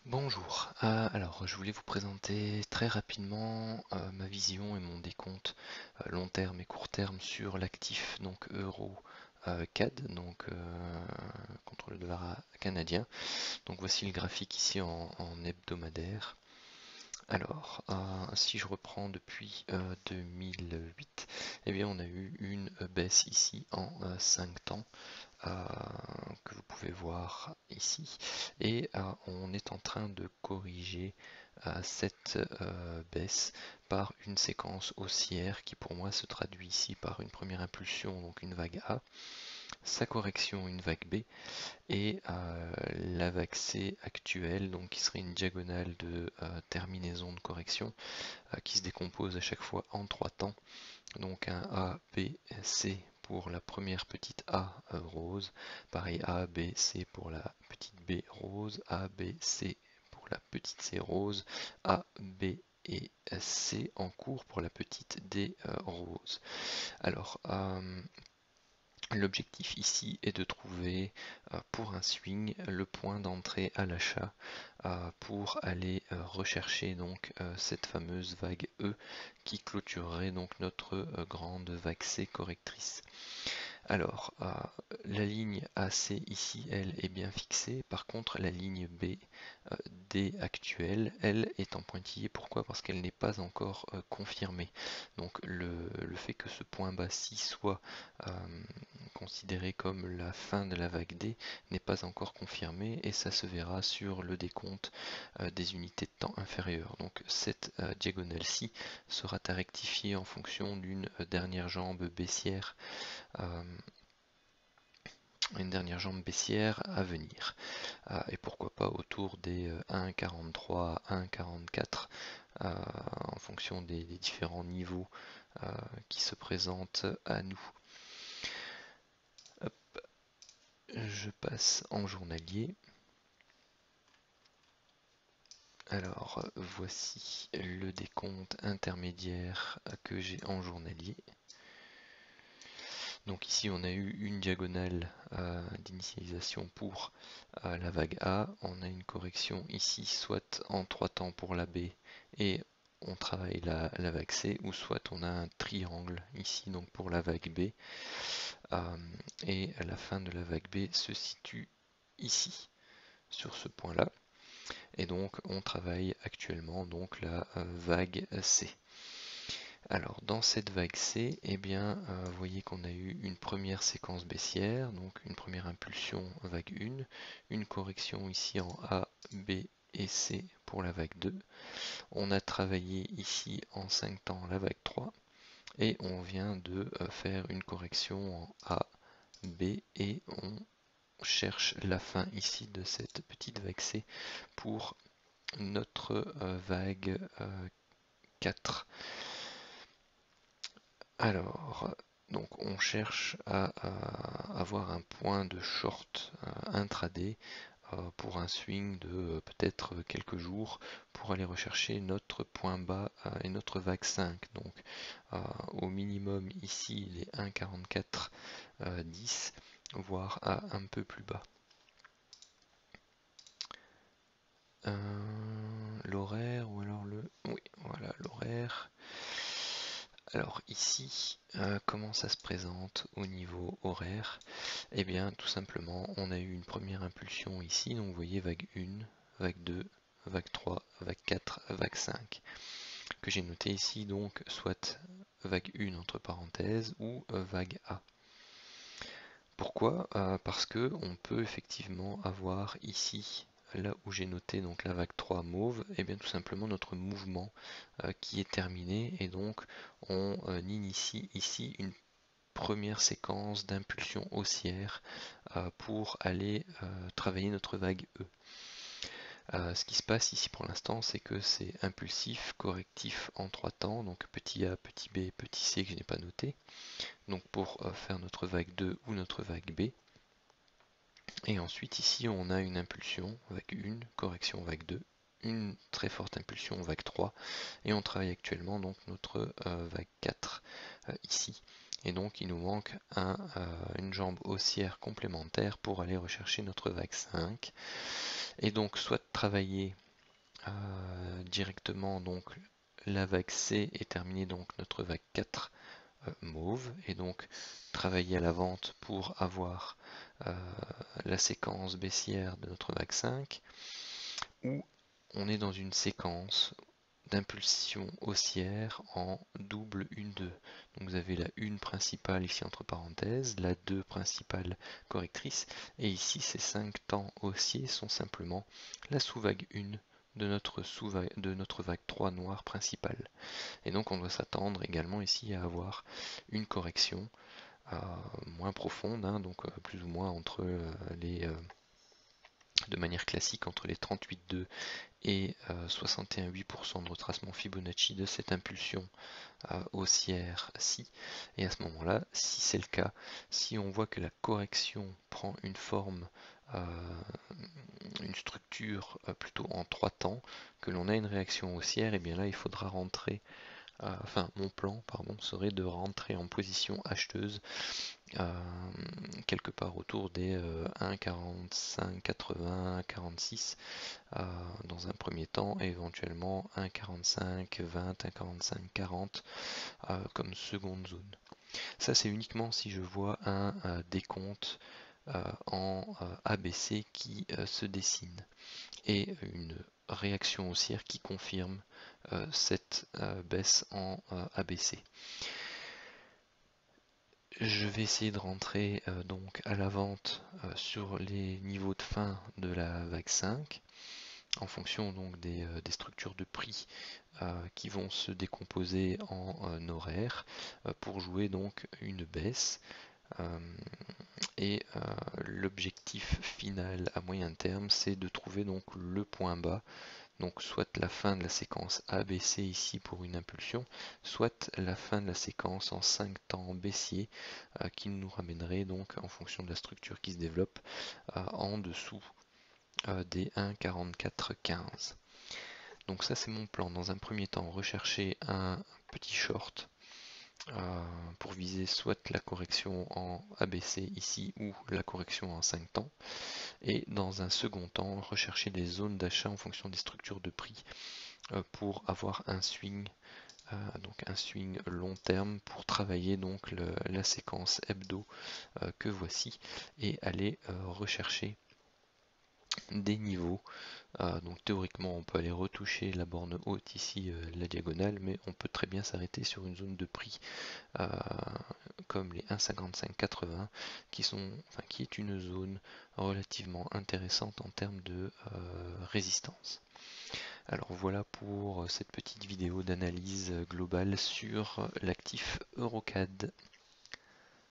Bonjour, alors je voulais vous présenter très rapidement ma vision et mon décompte long terme et court terme sur l'actif donc euro CAD, donc contre le dollar canadien. Donc voici le graphique ici en hebdomadaire. Alors, si je reprends depuis 2008, eh bien on a eu une baisse ici en 5 temps euh, que vous pouvez voir ici. Et on est en train de corriger cette baisse par une séquence haussière qui pour moi se traduit ici par une première impulsion, donc une vague A, sa correction, une vague B, et la vague C actuelle, donc qui serait une diagonale de terminaison de correction qui se décompose à chaque fois en trois temps. Donc un A, B, C pour la première petite A rose, pareil A, B, C pour la petite B rose, A, B, C pour la petite C rose, A, B et C en cours pour la petite D rose. Alors, l'objectif ici est de trouver pour un swing le point d'entrée à l'achat pour aller rechercher donc cette fameuse vague E qui clôturerait donc notre grande vague C correctrice. Alors, la ligne AC ici, elle est bien fixée. Par contre, la ligne B, D actuelle, elle est en pointillé. Pourquoi? Parce qu'elle n'est pas encore confirmée. Donc, le fait que ce point bas-ci soit considéré comme la fin de la vague D n'est pas encore confirmé et ça se verra sur le décompte des unités de temps inférieures. Donc, cette diagonale-ci sera à rectifier en fonction d'une dernière jambe baissière une dernière jambe baissière à venir. Et pourquoi pas autour des 1,43 à 1,44 en fonction des différents niveaux qui se présentent à nous. Hop, je passe en journalier. Alors voici le décompte intermédiaire que j'ai en journalier. Donc ici on a eu une diagonale d'initialisation pour la vague A, on a une correction ici soit en 3 temps pour la B et on travaille la vague C, ou soit on a un triangle ici donc pour la vague B et la fin de la vague B se situe ici sur ce point là et donc on travaille actuellement donc la vague C. Alors dans cette vague C, eh bien, vous voyez qu'on a eu une première séquence baissière, donc une première impulsion vague 1, une correction ici en A, B et C pour la vague 2. On a travaillé ici en 5 temps la vague 3 et on vient de faire une correction en A, B et on cherche la fin ici de cette petite vague C pour notre vague 4. Alors, donc on cherche à avoir un point de short intraday pour un swing de peut-être quelques jours pour aller rechercher notre point bas et notre vague 5. Donc au minimum ici les 1,4410 voire à un peu plus bas. L'horaire ou alors le... Oui, voilà l'horaire. Alors ici, comment ça se présente au niveau horaire? Eh bien, tout simplement, on a eu une première impulsion ici, donc vous voyez vague 1, vague 2, vague 3, vague 4, vague 5, que j'ai noté ici, donc soit vague 1 entre parenthèses ou vague A. Pourquoi? Parce que on peut effectivement avoir ici, là où j'ai noté donc la vague 3 mauve, et bien tout simplement notre mouvement qui est terminé et donc on initie ici une première séquence d'impulsion haussière pour aller travailler notre vague E. Ce qui se passe ici pour l'instant, c'est que c'est impulsif, correctif en trois temps, donc petit A, petit B, petit C que je n'ai pas noté, donc pour faire notre vague 2 ou notre vague B. Et ensuite ici on a une impulsion, vague 1, correction vague 2, une très forte impulsion vague 3, et on travaille actuellement donc notre vague 4 ici. Et donc il nous manque une jambe haussière complémentaire pour aller rechercher notre vague 5. Et donc soit travailler directement donc la vague C et terminer donc notre vague 4 mauve, et donc travailler à la vente pour avoir la séquence baissière de notre vague 5, ou on est dans une séquence d'impulsion haussière en double 1-2. Donc vous avez la 1 principale ici entre parenthèses, la 2 principale correctrice, et ici ces 5 temps haussiers sont simplement la sous-vague 1 de notre vague 3 noire principale. Et donc on doit s'attendre également ici à avoir une correction moins profonde, hein, donc plus ou moins entre de manière classique entre les 38,2 et 61,8% de retracement Fibonacci de cette impulsion haussière-ci. Et à ce moment-là, si c'est le cas, si on voit que la correction prend une forme, une structure plutôt en 3 temps, que l'on a une réaction haussière, et bien là il faudra rentrer, enfin mon plan pardon, serait de rentrer en position acheteuse quelque part autour des 1,45, 80, 46 dans un premier temps, et éventuellement 1,45, 20, 1,45, 40 comme seconde zone. Ça c'est uniquement si je vois un décompte en ABC qui se dessine, et une réaction haussière qui confirme cette baisse en ABC. Je vais essayer de rentrer donc à la vente sur les niveaux de fin de la vague 5 en fonction donc des structures de prix qui vont se décomposer en horaire pour jouer donc une baisse. Et l'objectif final à moyen terme, c'est de trouver donc le point bas, donc soit la fin de la séquence ABC ici pour une impulsion, soit la fin de la séquence en 5 temps baissier qui nous ramènerait donc en fonction de la structure qui se développe en dessous des 1,4415. Donc ça c'est mon plan. Dans un premier temps, rechercher un petit short pour viser soit la correction en ABC ici ou la correction en 5 temps. Et dans un second temps, rechercher des zones d'achat en fonction des structures de prix pour avoir un swing, donc un swing long terme pour travailler donc la séquence hebdo que voici, et aller rechercher des niveaux. Donc théoriquement on peut aller retoucher la borne haute ici, la diagonale, mais on peut très bien s'arrêter sur une zone de prix comme les 1,5580 qui est une zone relativement intéressante en termes de résistance. Alors voilà pour cette petite vidéo d'analyse globale sur l'actif EuroCAD.